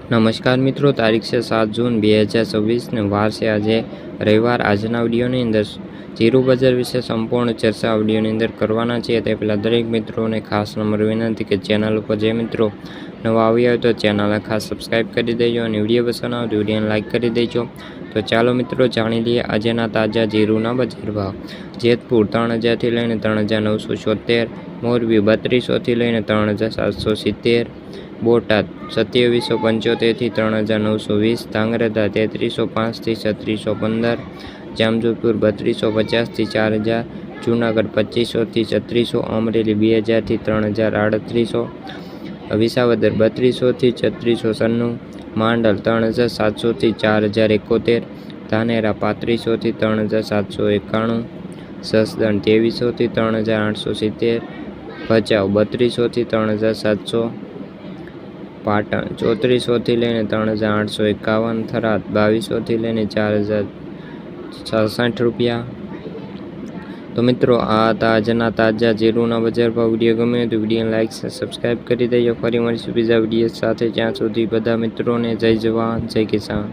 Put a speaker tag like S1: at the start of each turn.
S1: નમસ્કાર મિત્રો, તારીખ છે 7 જૂન 2026 ને વાર છે આજે રવિવાર। આજના વિડીયોની અંદર જીરું બજાર વિશે સંપૂર્ણ ચર્ચા વિડીયોની અંદર કરવાના છીએ। તે પહેલાં દરેક મિત્રોને ખાસ નંબર વિનંતી કે ચેનલ ઉપર જે મિત્રો નવા આવ્યા હોય તો ચેનલને ખાસ સબસ્ક્રાઈબ કરી દેજો અને વિડીયો પસંદ આવે તો વિડીયોને લાઇક કરી દેજો। તો ચાલો મિત્રો જાણી લઈએ આજના તાજા જીરુના બજાર ભાવ। જેતપુર 3000થી લઈને 3976, મોરબી 3200થી લઈને 3770, બોટાદ 2775થી 3920, ધાંગધ્રા 3305થી 3615, જામજોધપુર 3250થી 4000, જૂનાગઢ 2500થી 3600, અમરેલી 2000થી 3038, વિસાવદર 3200થી 3696, માંડલ 3700થી 4071, ધાનેરા 3500થી 3791, જસદણ 2300થી 3870, ભચાઉ 3200થી 3700, પાટણ 3400થી લઈને 3851, થરાદ 2200થી લઈને 4066 રૂપિયા। તો મિત્રો આ હતા આજના તાજા જીરુના બજાર ભાવ। વિડીયો ગમે તો વિડીયોને લાઇક સબસ્ક્રાઈબ કરી દેજો। ફરી મળીશું બીજા વિડીયો સાથે, ત્યાં સુધી બધા મિત્રોને જય જવાન જય કિસાન।